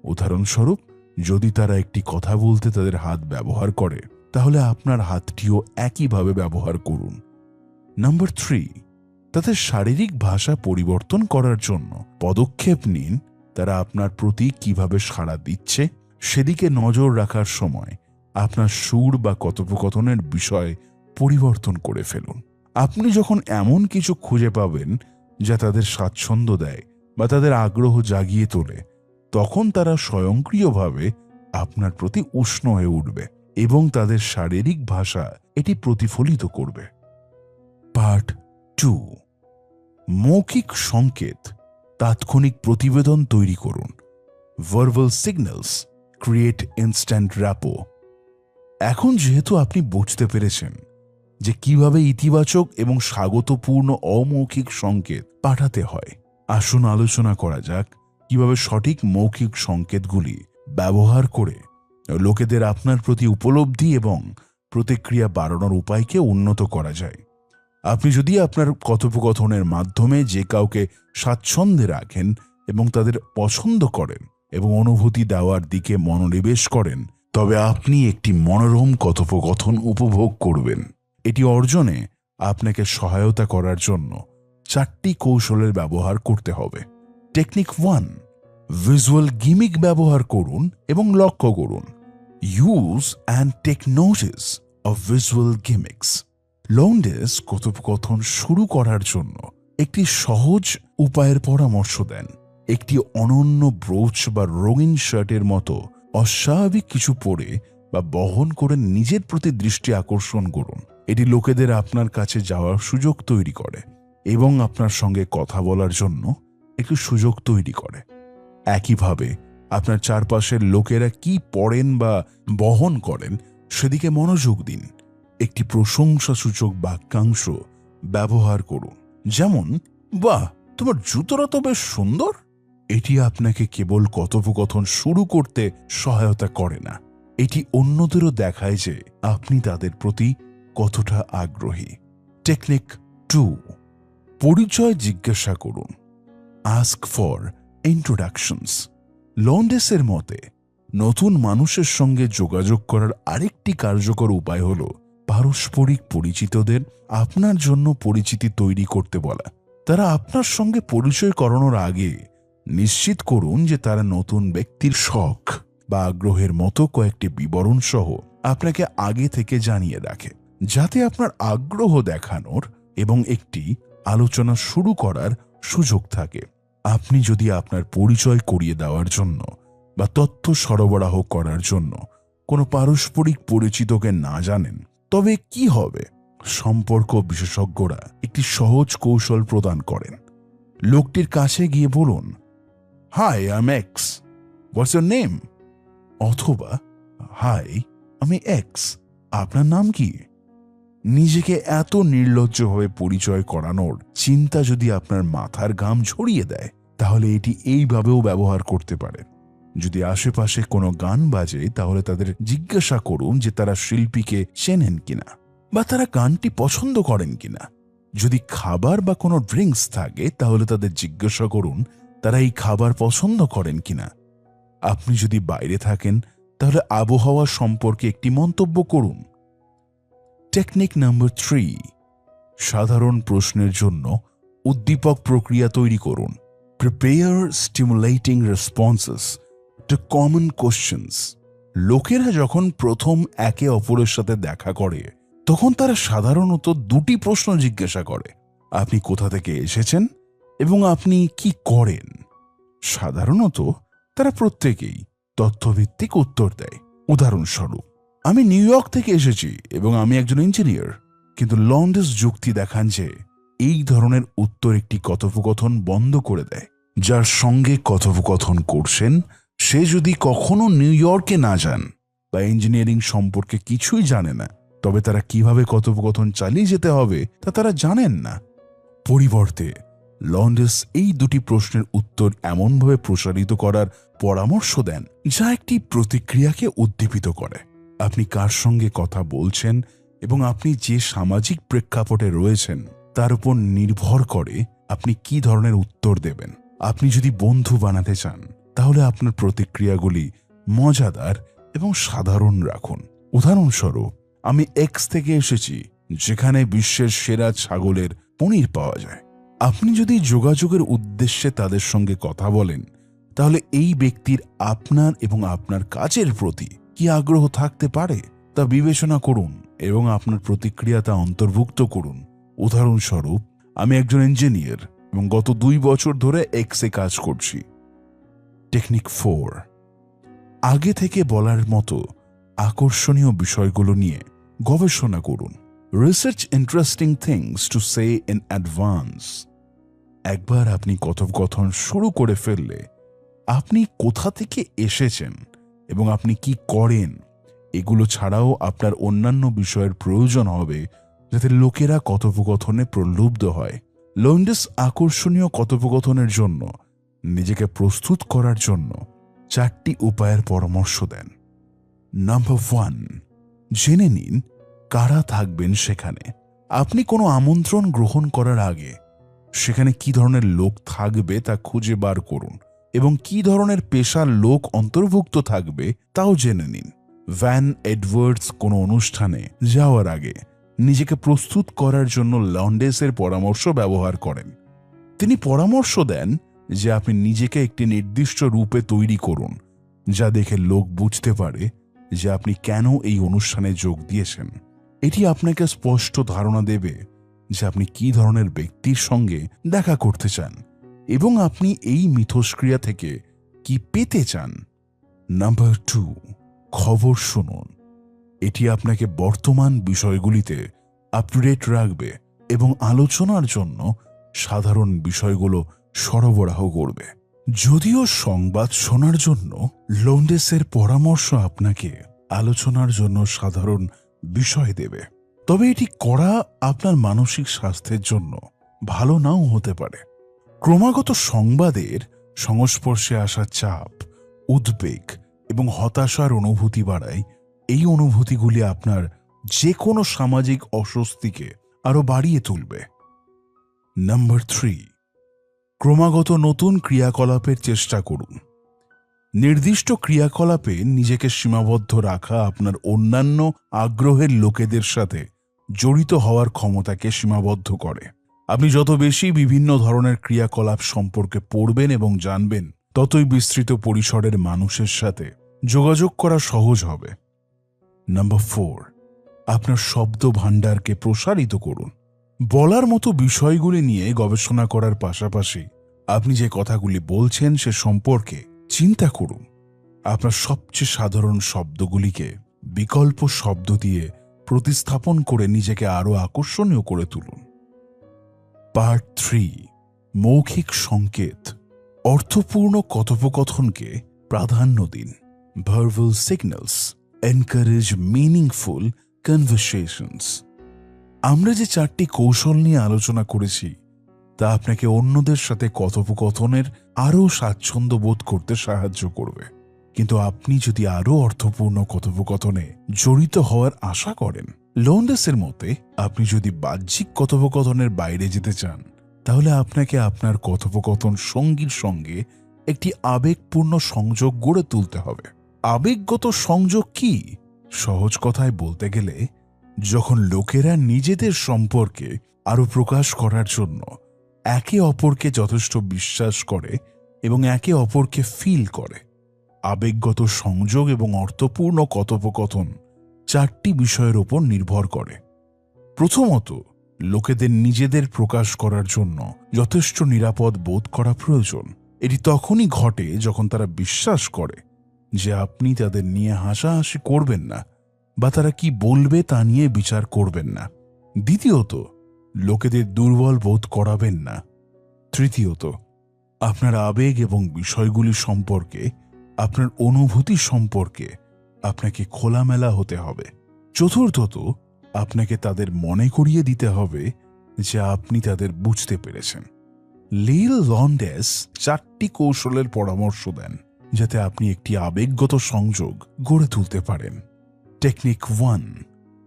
উদাহরণস্বরূপ, যদি তারা একটি কথা বলতে তাদের হাত ব্যবহার করে, তাহলে আপনার হাতটিও একইভাবে ব্যবহার করুন। নাম্বার 3, তাদের শারীরিক ভাষা পরিবর্তন করার জন্য পদক্ষেপ নিন। তারা আপনার প্রতি কিভাবে সাড়া দিচ্ছে সেদিকে নজর রাখার সময় আপনার সুর বা কথোপকথনের বিষয় পরিবর্তন করে ফেলুন। আপনি যখন এমন কিছু খুঁজে পাবেন যা তাদের স্বাচ্ছন্দ্য দেয় বা তাদের আগ্রহ জাগিয়ে তোলে, তখন তারা স্বয়ংক্রিয়ভাবে আপনার প্রতি উষ্ণ হয়ে উঠবে এবং তাদের শারীরিক ভাষা এটি প্রতিফলিত করবে। পার্ট 2, মৌখিক সংকেত তাৎক্ষণিক প্রতিবেদন তৈরি করুন। Verbal signals create instant rapport. এখন যেহেতু আপনি বুঝতে পেরেছেন যে কিভাবে ইতিবাচক এবং স্বাগতপূর্ণ অমৌখিক সংকেত পাঠাতে হয়। আসুন আলোচনা করা যাক কিভাবে সঠিক মৌখিক সংকেতগুলি ব্যবহার করে লোকেদের আপনার প্রতি উপলব্ধি এবং প্রতিক্রিয়া বাড়ানোর উপায়কে উন্নত করা যায়। আপনি যদি আপনার কথোপকথনের মাধ্যমে যে কাউকে স্বাচ্ছন্দ্যে রাখেন এবং তাদের পছন্দ করেন এবং অনুভূতি দেওয়ার দিকে মনোনিবেশ করেন, তবে আপনি একটি মনোরম কথোপকথন উপভোগ করবেন। এটি অর্জনে আপনাকে সহায়তা করার জন্য 4টি কৌশলের ব্যবহার করতে হবে। টেকনিক 1, ভিজুয়াল গিমিক ব্যবহার করুন এবং লক্ষ্য করুন। Use and take notice of visual gimmicks. Lowndes কথোপকথন শুরু করার জন্য একটি সহজ উপায়ের পরামর্শ দেন। একটি অনন্য ব্রোচ বা রঙিন শার্টের মতো অস্বাভাবিক কিছু পরে বা বহন করে নিজের প্রতি দৃষ্টি আকর্ষণ করুন। এটি লোকেদের আপনার কাছে যাওয়ার সুযোগ তৈরি করে এবং আপনার সঙ্গে কথা বলার জন্য একটি সুযোগ তৈরি করে। একইভাবে আপনার চারপাশের লোকেরা কি পড়েন বা বহন করেন সেদিকে মনোযোগ দিন। একটি প্রশংসাসূচক বাক্যাংশ ব্যবহার করুন, যেমন, বাহ, তোমার জুতোটা তো বেশ সুন্দর। এটি আপনাকে কেবল কথোপকথন শুরু করতে সহায়তা করে না, এটি অন্যদেরও দেখায় যে আপনি তাদের প্রতি কতটা আগ্রহী। টেকনিক 2, পরিচয় জিজ্ঞাসা করুন। Ask for introductions. লন্ডেসের মতে নতুন মানুষের সঙ্গে যোগাযোগ করার আরেকটি কার্যকর উপায় হল পারস্পরিক পরিচিতদের আপনার জন্য পরিচিতি তৈরি করতে বলা। তারা আপনার সঙ্গে পরিচয় করানোর আগে নিশ্চিত করুন যে তারা নতুন ব্যক্তির শখ বা আগ্রহের মতো কয়েকটি বিবরণ সহ আপনাকে আগে থেকে জানিয়ে রাখে, যাতে আপনার আগ্রহ দেখানোর এবং একটি আলোচনা শুরু করার সুযোগ থাকে। আপনি যদি আপনার পরিচয় করিয়ে দেওয়ার জন্য বা তথ্য সরবরাহ করার জন্য কোনো পারস্পরিক পরিচিতকে না জানেন, তবে কি হবে? সম্পর্ক বিশেষজ্ঞরা একটি সহজ কৌশল প্রদান করেন। লোকটির কাছে গিয়ে বলুন, hi, I am X, what's your name? অথবা, হাই, আমি এক্স, আপনার নাম কি? নিজেকে এত নির্লজ্জভাবে পরিচয় করানোর চিন্তা যদি আপনার মাথার ঘাম ঝরিয়ে দেয়, তাহলে এটি এইভাবেও ব্যবহার করতে পারেন। যদি আশেপাশে কোনো গান বাজে, তাহলে তাদের জিজ্ঞাসা করুন যে তারা শিল্পীকে চেনেন কিনা বা তারা গানটি পছন্দ করেন কিনা। যদি খাবার বা কোনো ড্রিঙ্কস থাকে, তাহলে তাদের জিজ্ঞাসা করুন তারা এই খাবার পছন্দ করেন কিনা। আপনি যদি বাইরে থাকেন, তাহলে আবহাওয়া সম্পর্কে একটি মন্তব্য করুন। টেকনিক নাম্বার 3, সাধারণ প্রশ্নের জন্য উদ্দীপক প্রক্রিয়া তৈরি করুন। Prepare stimulating responses to common questions. লোকেরা যখন প্রথম একে অপরের সাথে দেখা করে, তখন তারা সাধারণত 2টি প্রশ্ন জিজ্ঞাসা করে। আপনি কোথা থেকে এসেছেন এবং আপনি কি করেন? সাধারণত তারা প্রত্যেকেই তথ্যভিত্তিক উত্তর দেয়। উদাহরণস্বরূপ, আমি নিউ ইয়র্ক থেকে এসেছি এবং আমি একজন ইঞ্জিনিয়ার। কিন্তু লন্ডেস যুক্তি দেখান যে এই ধরনের উত্তর একটি কথোপকথন বন্ধ করে দেয়। যার সঙ্গে কথোপকথন করছেন সে যদি কখনো নিউ ইয়র্কে না যান বা ইঞ্জিনিয়ারিং সম্পর্কে কিছুই জানে না, তবে তারা কিভাবে কথোপকথন চালিয়ে যেতে হবে তা তারা জানেন না। পরিবর্তে লন্ডেস এই 2টি প্রশ্নের উত্তর এমনভাবে প্রসারিত করার পরামর্শ দেন যা একটি প্রতিক্রিয়াকে উদ্দীপিত করে। আপনি কার সঙ্গে কথা বলছেন এবং আপনি যে সামাজিক প্রেক্ষাপটে রয়েছেন তার উপর নির্ভর করে আপনি কি ধরনের উত্তর দেবেন। আপনি যদি বন্ধু বানাতে চান, তাহলে আপনার প্রতিক্রিয়াগুলি মজাদার এবং সাধারণ রাখুন। উদাহরণস্বরূপ, আমি এক্স থেকে এসেছি, যেখানে বিশ্বের সেরা ছাগলের পনির পাওয়া যায়। আপনি যদি যোগাযোগের উদ্দেশ্যে তাদের সঙ্গে কথা বলেন, তাহলে এই ব্যক্তির আপনার এবং আপনার কাজের প্রতি কি আগ্রহ থাকতে পারে তা বিবেচনা করুন এবং আপনার প্রতিক্রিয়া তা অন্তর্ভুক্ত করুন। উদাহরণস্বরূপ, আমি একজন ইঞ্জিনিয়ার এবং গত 2 বছর ধরে এক্সে কাজ করছি। টেকনিক 4, আগে থেকে বলার মতো আকর্ষণীয় বিষয়গুলো নিয়ে গবেষণা করুন। Research interesting things to say in advance. একবার আপনি কথোপকথন শুরু করে ফেললে, আপনি কোথা থেকে এসেছেন এবং আপনি কি করেন এগুলো ছাড়াও আপনার অন্যান্য বিষয়ের প্রয়োজন হবে যাতে লোকেরা কথোপকথনে প্রলুব্ধ হয়। লন্ডেস আকর্ষণীয় কথোপকথনের জন্য নিজেকে প্রস্তুত করার জন্য 4টি উপায়ের পরামর্শ দেন। নাম্বার 1, জেনে নিন কারা থাকবেন সেখানে। আপনি কোনো আমন্ত্রণ গ্রহণ করার আগে সেখানে কি ধরনের লোক থাকবে তা খুঁজে বার করুন এবং কি ধরনের পেশার লোক অন্তর্ভুক্ত থাকবে তাও জেনে নিন। ভ্যান এডওয়ার্ডস কোনো অনুষ্ঠানে যাওয়ার আগে নিজেকে প্রস্তুত করার জন্য লন্ডেসের পরামর্শ ব্যবহার করেন। তিনি পরামর্শ দেন যে আপনি নিজেকে একটি নির্দিষ্ট রূপে তৈরি করুন, যা দেখে লোক বুঝতে পারে যে আপনি কেন এই অনুষ্ঠানে যোগ দিয়েছেন। এটি আপনাকে স্পষ্ট ধারণা দেবে যে আপনি কি ধরনের ব্যক্তির সঙ্গে দেখা করতে চান এবং আপনি এই মিথস্ক্রিয়া থেকে কি পেতে চান। নাম্বার 2, খবর শুনুন। এটি আপনাকে বর্তমান বিষয়গুলিতে আপ টু ডেট রাখবে এবং আলোচনার জন্য সাধারণ বিষয়গুলো সরবরাহ করবে। যদিও সংবাদ শোনার জন্য লন্ডেসের পরামর্শ আপনাকে আলোচনার জন্য সাধারণ বিষয় দেবে, তবে এটি করা আপনার মানসিক স্বাস্থ্যের জন্য ভালো নাও হতে পারে। ক্রমাগত সংবাদের সংস্পর্শে আসা চাপ, উদ্বেগ এবং হতাশার অনুভূতি বাড়ায়। এই অনুভূতিগুলি আপনার যে কোনো সামাজিক অস্বস্তিকে আরো বাড়িয়ে তুলবে। নাম্বার 3, ক্রমাগত নতুন ক্রিয়াকলাপের চেষ্টা করুন। নির্দিষ্ট ক্রিয়াকলাপে নিজেকে সীমাবদ্ধ রাখা আপনার অন্যান্য আগ্রহের লোকেদের সাথে জড়িত হওয়ার ক্ষমতাকে সীমাবদ্ধ করে। আপনি যত বেশি বিভিন্ন ধরনের ক্রিয়াকলাপ সম্পর্কে পড়বেন এবং জানবেন, ততই বিস্তৃত পরিসরের মানুষের সাথে যোগাযোগ করা সহজ হবে। নাম্বার 4, আপনার শব্দ ভাণ্ডারকে প্রসারিত করুন। বলার মতো বিষয়গুলি নিয়ে গবেষণা করার পাশাপাশি আপনি যে কথাগুলি বলছেন সে সম্পর্কে চিন্তা করুন। আপনার সবচেয়ে সাধারণ শব্দগুলিকে বিকল্প শব্দ দিয়ে প্রতিস্থাপন করে নিজেকে আরো আকর্ষণীয় করে তুলুন। পার্ট 3, মৌখিক সংকেত। অর্থপূর্ণ কথোপকথনকে প্রাধান্য দিন। Verbal signals encourage meaningful conversations. আমরা যে 4টি কৌশল নিয়ে আলোচনা করেছি তা আপনাকে অন্যদের সাথে কথোপকথনের আরও স্বাচ্ছন্দ্য বোধ করতে সাহায্য করবে। কিন্তু আপনি যদি আরও অর্থপূর্ণ কথোপকথনে জড়িত হওয়ার আশা করেন, লন্ডেসের মতে আপনি যদি বাহ্যিক কথোপকথনের বাইরে যেতে চান, তাহলে আপনাকে আপনার কথোপকথন সঙ্গীর সঙ্গে একটি আবেগপূর্ণ সংযোগ গড়ে তুলতে হবে। আবেগগত সংযোগ কি? সহজ কথায় বলতে গেলে, যখন লোকেরা নিজেদের সম্পর্কে আরো প্রকাশ করার জন্য একে অপরকে যথেষ্ট বিশ্বাস করে এবং একে অপরকে ফিল করে। আবেগগত সংযোগ এবং অর্থপূর্ণ কথোপকথন 4টি বিষয়ের উপর নির্ভর করে। প্রথমত, লোকেদের নিজেদের প্রকাশ করার জন্য যথেষ্ট নিরাপদ বোধ করা প্রয়োজন। এটি তখনই ঘটে যখন তারা বিশ্বাস করে যে আপনি তাদের নিয়ে হাসাহাসি করবেন না বা তারা কি বলবে তা নিয়ে বিচার করবেন না। দ্বিতীয়ত, লোকেদের দুর্বল বোধ করাবেন না। তৃতীয়ত, আপনার আবেগ এবং বিষয়গুলি সম্পর্কে, আপনার অনুভূতি সম্পর্কে আপনাকে খোলামেলা হতে হবে। চতুর্থত, আপনাকে তাদের মনে করিয়ে দিতে হবে যে আপনি তাদের বুঝতে পেরেছেন। লিল লন্ডেস 4টি কৌশলের পরামর্শ দেন যাতে আপনি একটি আবেগগত সংযোগ গড়ে তুলতে পারেন। টেকনিক 1,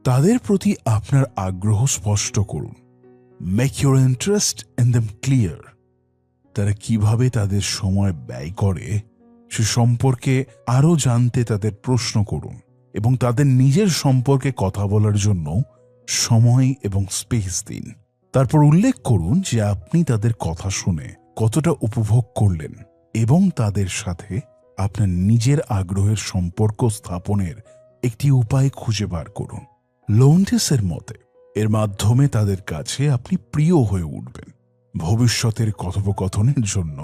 তাদের প্রতি আপনার আগ্রহ স্পষ্ট করুন। Make your interest in them clear. তারা কিভাবে তাদের সময় ব্যয় করে সে সম্পর্কে আরও জানতে তাদের প্রশ্ন করুন এবং তাদের নিজের সম্পর্কে কথা বলার জন্য সময় এবং স্পেস দিন। তারপর উল্লেখ করুন যে আপনি তাদের কথা শুনে কতটা উপভোগ করলেন এবং তাদের সাথে আপনার নিজের আগ্রহের সম্পর্ক স্থাপনের একটি উপায় খুঁজে বার করুন। লন্ডেসের মতে এর মাধ্যমে তাদের কাছে আপনি প্রিয় হয়ে উঠবেন। ভবিষ্যতের কথোপকথনের জন্য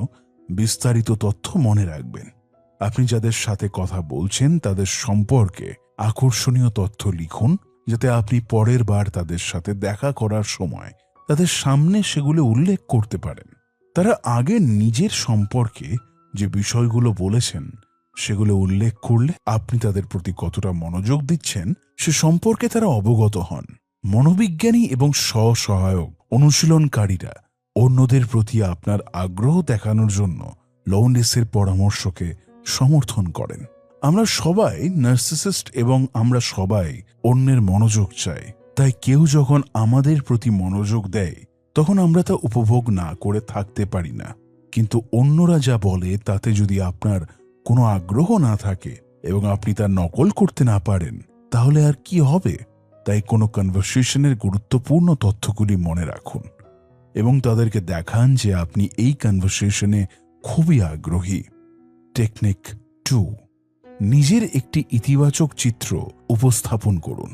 বিস্তারিত তথ্য মনে রাখবেন। আপনি যাদের সাথে কথা বলছেন তাদের সম্পর্কে আকর্ষণীয় তথ্য লিখুন, যাতে আপনি পরের বার তাদের সাথে দেখা করার সময় তাদের সামনে সেগুলো উল্লেখ করতে পারেন। তারা আগে নিজের সম্পর্কে যে বিষয়গুলো বলেছেন সেগুলো উল্লেখ করলে আপনি তাদের প্রতি কতটা মনোযোগ দিচ্ছেন সে সম্পর্কে তারা অবগত হন। মনোবিজ্ঞানী এবং স্বসহায়ক অনুশীলনকারীরা অন্যদের প্রতি আপনার আগ্রহ দেখানোর জন্য লওন্ডেসের পরামর্শকে সমর্থন করেন। আমরা সবাই নার্সিসিস্ট এবং আমরা সবাই অন্যের মনোযোগ চাই। তাই কেউ যখন আমাদের প্রতি মনোযোগ দেয় তখন আমরা তা উপভোগ না করে থাকতে পারি না। কিন্তু অন্যরা যা বলে তাতে যদি আপনার কোনো আগ্রহ না থাকে এবং আপনি তা নকল করতে না পারেন তাহলে আর কি হবে? তাই কোনো কনভারসেশনের গুরুত্বপূর্ণ তথ্যগুলি মনে রাখুন এবং তাদেরকে দেখান যে আপনি এই কনভারসেশনে খুবই আগ্রহী। টেকনিক 2, নিজের একটি ইতিবাচক চিত্র উপস্থাপন করুন।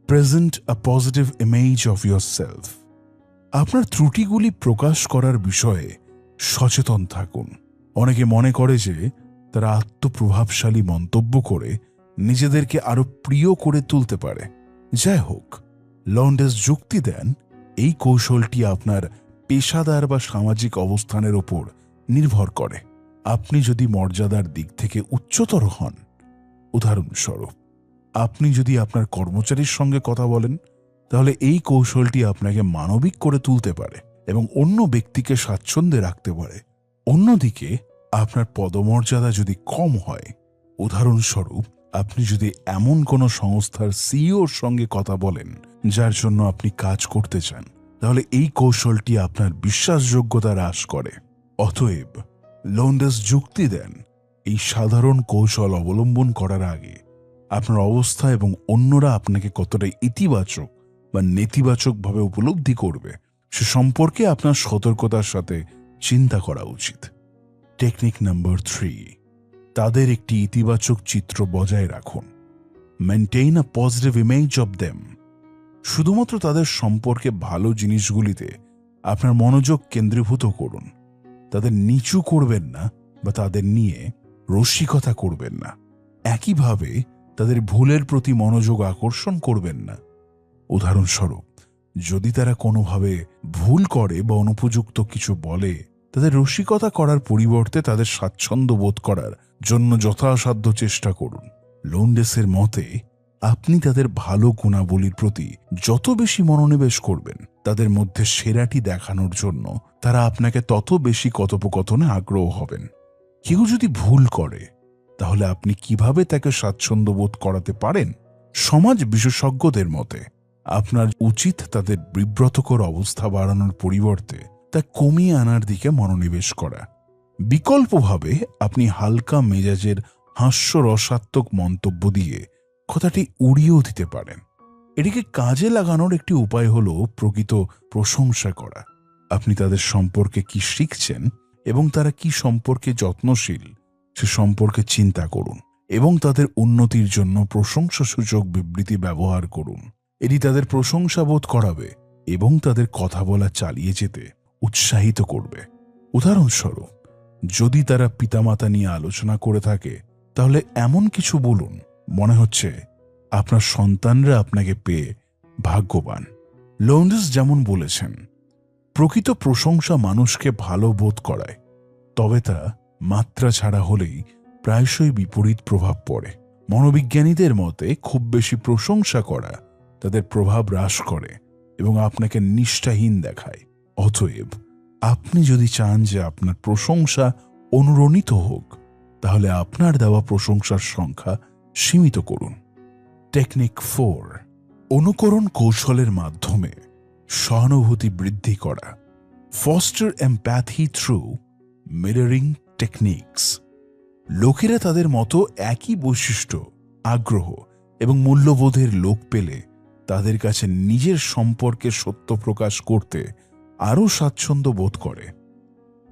Present a positive image of yourself. আপনার ত্রুটিগুলি প্রকাশ করার বিষয়ে সচেতন থাকুন। অনেকে মনে করে যে তারা আত্মপ্রভাবশালী মন্তব্য করে নিজেদেরকে আরো প্রিয় করে তুলতে পারে। যাই হোক, লওন্ডেস যুক্তি দেন এই কৌশলটি আপনার পেশাদার বা সামাজিক অবস্থানের ওপর নির্ভর করে। আপনি যদি মর্যাদার দিক থেকে উচ্চতর হন, উদাহরণস্বরূপ আপনি যদি আপনার কর্মচারীর সঙ্গে কথা বলেন, তাহলে এই কৌশলটি আপনাকে মানবিক করে তুলতে পারে এবং অন্য ব্যক্তিকে স্বাচ্ছন্দ্যে রাখতে পারে। অন্যদিকে আপনার পদমর্যাদা যদি কম হয়, উদাহরণস্বরূপ আপনি যদি এমন কোনো সংস্থার সিইওর সঙ্গে কথা বলেন যার জন্য আপনি কাজ করতে চান, তাহলে এই কৌশলটি আপনার বিশ্বাসযোগ্যতা হ্রাস করে। অতএব লওন্ডেস যুক্তি দেন এই সাধারণ কৌশল অবলম্বন করার আগে আপনার অবস্থা এবং অন্যরা আপনাকে কতটা ইতিবাচক বা নেতিবাচকভাবে উপলব্ধি করবে সে সম্পর্কে আপনার সতর্কতার সাথে চিন্তা করা উচিত। টেকনিক নাম্বার 3, তাদের একটি ইতিবাচক চিত্র বজায় রাখুন। Maintain a positive image of them. শুধুমাত্র তাদের সম্পর্কে ভালো জিনিসগুলিতে আপনার মনোযোগ কেন্দ্রীভূত করুন। তাদের নিচু করবেন না বা তাদের নিয়ে রসিকতা করবেন না। একইভাবে তাদের ভুলের প্রতি মনোযোগ আকর্ষণ করবেন না। উদাহরণস্বরূপ, যদি তারা কোনোভাবে ভুল করে বা অনুপযুক্ত কিছু বলে, তাদের রসিকতা করার পরিবর্তে তাদের স্বাচ্ছন্দ্য বোধ করার জন্য যথাসাধ্য চেষ্টা করুন। লওন্ডেসের মতে আপনি তাদের ভালো গুণাবলীর প্রতি যত বেশি মনোনিবেশ করবেন, তাদের মধ্যে সেরাটি দেখানোর জন্য তারা আপনাকে তত বেশি কথোপকথনে আগ্রহ হবেন। কেউ যদি ভুল করে, তাহলে আপনি কিভাবে তাকে স্বাচ্ছন্দ্য বোধ করাতে পারেন? সমাজ বিশেষজ্ঞদের মতে আপনার উচিত তাদের বিব্রতকর অবস্থা বাড়ানোর পরিবর্তে তা কমিয়ে আনার দিকে মনোনিবেশ করা। বিকল্পভাবে আপনি হালকা মেজাজের হাস্যরসাত্মক মন্তব্য দিয়ে কথাটি উড়িয়েও দিতে পারেন। এটিকে কাজে লাগানোর একটি উপায় হল প্রকৃত প্রশংসা করা। আপনি তাদের সম্পর্কে কি শিখছেন এবং তারা কি সম্পর্কে যত্নশীল সে সম্পর্কে চিন্তা করুন এবং তাদের উন্নতির জন্য প্রশংসাসূচক বিবৃতি ব্যবহার করুন। এটি তাদের প্রশংসা বোধ করাবে এবং তাদের কথা বলা চালিয়ে যেতে উৎসাহিত করবে। উদাহরণস্বরূপ, যদি তারা পিতামাতা নিয়ে আলোচনা করে থাকে, তাহলে এমন কিছু বলুন, মনে হচ্ছে আপনার সন্তানরা আপনাকে পেয়ে ভাগ্যবান। লওন্ডেস যেমন বলেছেন, প্রকৃত প্রশংসা মানুষকে ভালো বোধ করায়, তবে তা মাত্রা ছাড়া হলেই প্রায়শই বিপরীত প্রভাব পড়ে। মনোবিজ্ঞানীদের মতে খুব বেশি প্রশংসা করা তাদের প্রভাব হ্রাস করে এবং আপনাকে নিষ্ঠাহীন দেখায়। অতএব আপনি যদি চান যে আপনার প্রশংসা অনুরণিত হোক, তাহলে আপনার দেওয়া প্রশংসার সংখ্যা সীমিত করুন। টেকনিক 4, অনুকরণ কৌশলের মাধ্যমে সহানুভূতি বৃদ্ধি করা। Foster empathy through mirroring techniques. লোকেরা তাদের মতো একই বৈশিষ্ট্য, আগ্রহ এবং মূল্যবোধের লোক পেলে তাদের কাছে নিজের সম্পর্কে সত্য প্রকাশ করতে আরও স্বাচ্ছন্দ্য বোধ করে।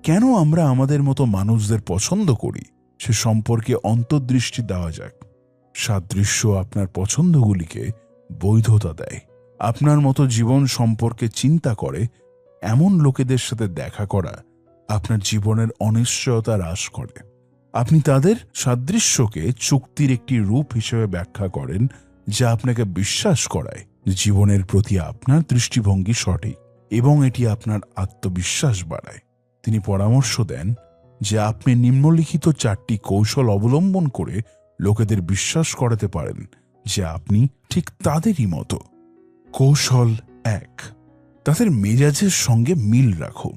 কেন আমরা আমাদের মতো মানুষদের পছন্দ করি সে সম্পর্কে অন্তর্দৃষ্টি দেওয়া যাক। সাদৃশ্য আপনার পছন্দগুলিকে বৈধতা দেয়। আপনার মতো জীবন সম্পর্কে চিন্তা করে এমন লোকেদের সাথে দেখা করা আপনার জীবনের অনিশ্চয়তা হ্রাস করে। আপনি তাদের সাদৃশ্যকে চুক্তির একটি রূপ হিসেবে ব্যাখ্যা করেন, যা আপনাকে বিশ্বাস করায় জীবনের প্রতি আপনার দৃষ্টিভঙ্গি সঠিক এবং এটি আপনার আত্মবিশ্বাস বাড়ায়। তিনি পরামর্শ দেন যে আপনি নিম্নলিখিত 4টি কৌশল অবলম্বন করে লোকেদের বিশ্বাস করাতে পারেন যে আপনি ঠিক তাদেরই মতো। কৌশল 1, তাদের মেজাজের সঙ্গে মিল রাখুন।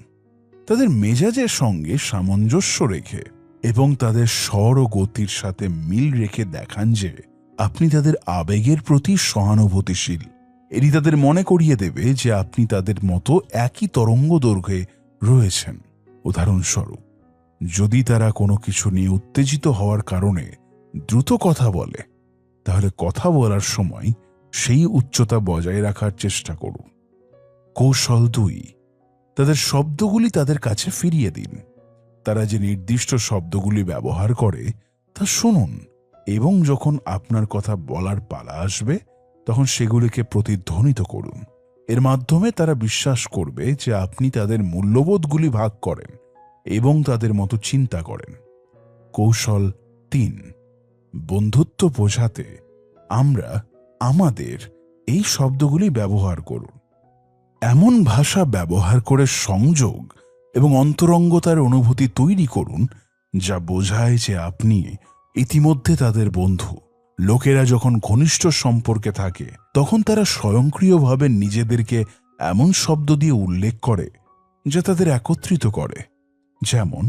তাদের মেজাজের সঙ্গে সামঞ্জস্য রেখে এবং তাদের স্বর ও গতির সাথে মিল রেখে দেখান যে আপনি তাদের আবেগের প্রতি সহানুভূতিশীল। এটি তাদের মনে করিয়ে দেবে যে আপনি তাদের মতো একই তরঙ্গ দৈর্ঘ্যে রয়েছেন। উদাহরণস্বরূপ, যদি তারা কোনো কিছু নিয়ে উত্তেজিত হওয়ার কারণে দ্রুত কথা বলে, তাহলে কথা বলার সময় সেই উচ্চতা বজায় রাখার চেষ্টা করুন। কৌশল 2, তাদের শব্দগুলি তাদের কাছে ফিরিয়ে দিন। তারা যে নির্দিষ্ট শব্দগুলি ব্যবহার করে তা শুনুন এবং যখন আপনার কথা বলার পালা আসবে তখন সেগুলিকে প্রতিধ্বনিত করুন। এর মাধ্যমে তারা বিশ্বাস করবে যে আপনি তাদের মূল্যবোধগুলি ভাগ করেন এবং তাদের মতো চিন্তা করেন। কৌশল 3, বন্ধুত্ব বোঝাতে আমরা আমাদের এই শব্দগুলি ব্যবহার করুন। এমন ভাষা ব্যবহার করে সংযোগ এবং অন্তরঙ্গতার অনুভূতি তৈরি করুন যা বোঝায় যে আপনি ইতিমধ্যে তাদের বন্ধু। লোকেরা যখন ঘনিষ্ঠ সম্পর্কে থাকে তখন তারা স্বয়ংক্রিয়ভাবে নিজেদেরকে এমন শব্দ দিয়ে উল্লেখ করে যা তাদের একত্রিত করে, যেমন